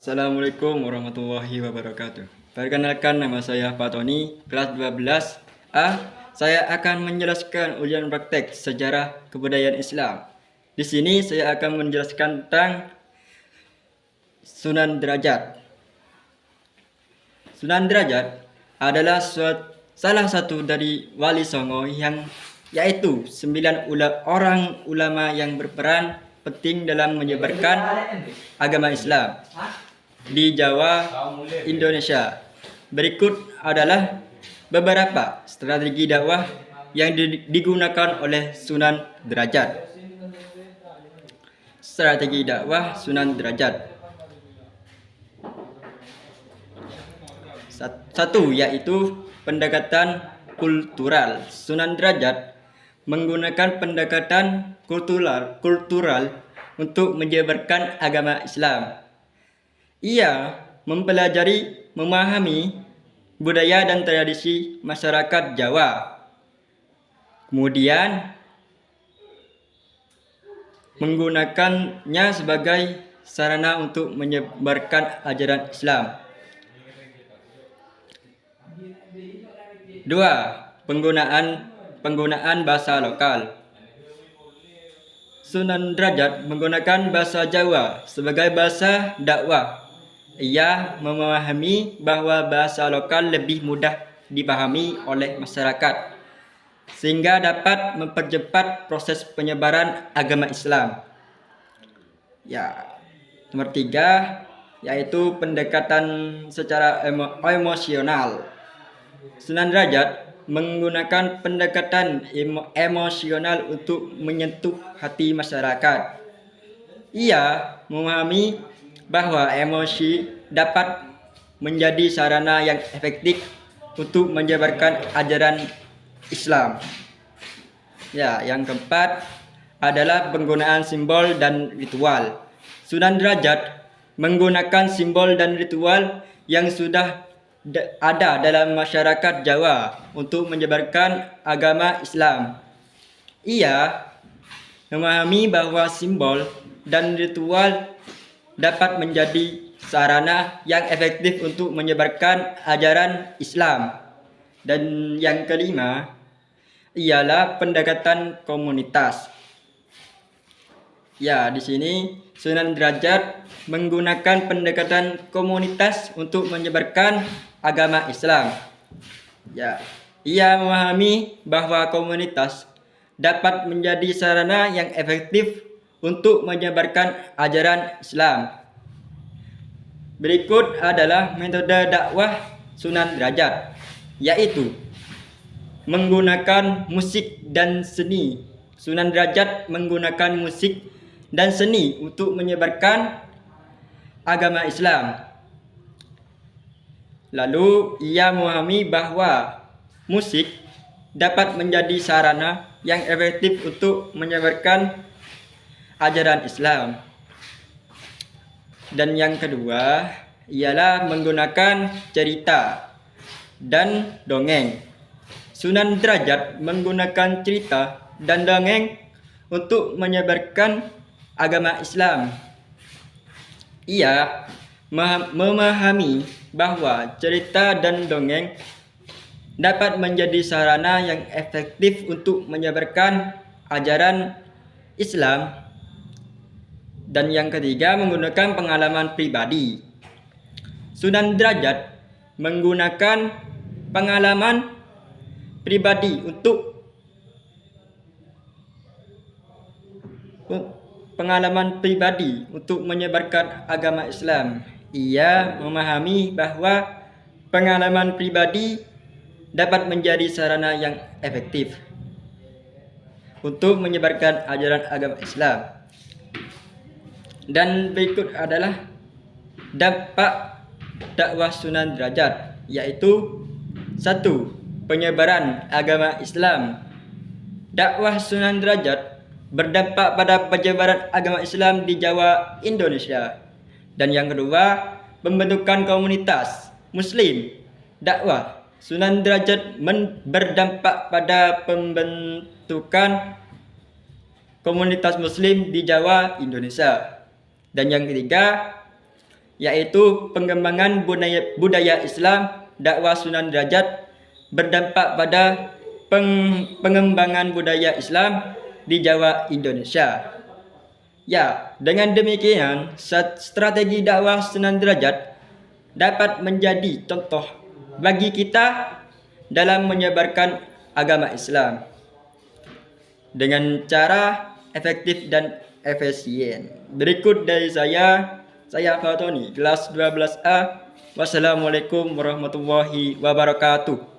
Assalamualaikum warahmatullahi wabarakatuh. Perkenalkan, nama saya Pak Tony, kelas 12A. Saya akan menjelaskan ujian praktek sejarah kebudayaan Islam. Di sini saya akan menjelaskan tentang Sunan Derajat. Sunan Derajat adalah salah satu dari wali songo yaitu 9 orang ulama yang berperan penting dalam menyebarkan agama Islam di Jawa, Indonesia. Berikut adalah beberapa strategi dakwah yang digunakan oleh Sunan Derajat. Strategi dakwah Sunan Derajat. Satu, yaitu pendekatan kultural. Sunan Derajat menggunakan pendekatan kultural untuk menyebarkan agama Islam. Ia mempelajari, memahami budaya dan tradisi masyarakat Jawa. Kemudian menggunakannya sebagai sarana untuk menyebarkan ajaran Islam. 2. Penggunaan bahasa lokal. Sunan Derajat menggunakan bahasa Jawa sebagai bahasa dakwah. Ia memahami bahwa bahasa lokal lebih mudah dipahami oleh masyarakat, sehingga dapat mempercepat proses penyebaran agama Islam. Nomor 3, yaitu pendekatan secara emosional. Sunan Derajat menggunakan pendekatan emosional untuk menyentuh hati masyarakat. Ia memahami bahwa emosi dapat menjadi sarana yang efektif untuk menyebarkan ajaran Islam. Yang keempat adalah penggunaan simbol dan ritual. Sunan Derajat menggunakan simbol dan ritual yang sudah ada dalam masyarakat Jawa untuk menyebarkan agama Islam. Ia memahami bahwa simbol dan ritual dapat menjadi sarana yang efektif untuk menyebarkan ajaran Islam. Dan yang kelima ialah pendekatan komunitas. Di sini Sunan Derajat menggunakan pendekatan komunitas untuk menyebarkan agama Islam. Ia memahami bahwa komunitas dapat menjadi sarana yang efektif untuk menyebarkan ajaran Islam. Berikut adalah metode dakwah Sunan Derajat, yaitu menggunakan musik dan seni. Sunan Derajat menggunakan musik dan seni untuk menyebarkan agama Islam. Lalu ia memahami bahwa musik dapat menjadi sarana yang efektif untuk menyebarkan ajaran Islam. Dan yang kedua ialah menggunakan cerita dan dongeng. Sunan Derajat menggunakan cerita dan dongeng untuk menyebarkan agama Islam. Ia memahami bahwa cerita dan dongeng dapat menjadi sarana yang efektif untuk menyebarkan ajaran Islam. Dan yang ketiga, menggunakan pengalaman pribadi. Sunan Derajat menggunakan pengalaman pribadi untuk menyebarkan agama Islam. Ia memahami bahwa pengalaman pribadi dapat menjadi sarana yang efektif untuk menyebarkan ajaran agama Islam. Dan berikut adalah dampak dakwah Sunan Derajat, yaitu 1. Penyebaran agama Islam. Dakwah Sunan Derajat berdampak pada penyebaran agama Islam di Jawa, Indonesia. Dan yang kedua, pembentukan komunitas Muslim dakwah Sunan Derajat berdampak pada pembentukan komunitas Muslim di Jawa, Indonesia. Dan yang ketiga, yaitu pengembangan budaya Islam dakwah Sunan Derajat berdampak pada pengembangan budaya Islam di Jawa, Indonesia. Ya, dengan demikian strategi dakwah Sunan Derajat dapat menjadi contoh bagi kita dalam menyebarkan agama Islam dengan cara efektif dan efisien. Berikut dari saya Fatoni, kelas 12A. Wassalamualaikum warahmatullahi wabarakatuh.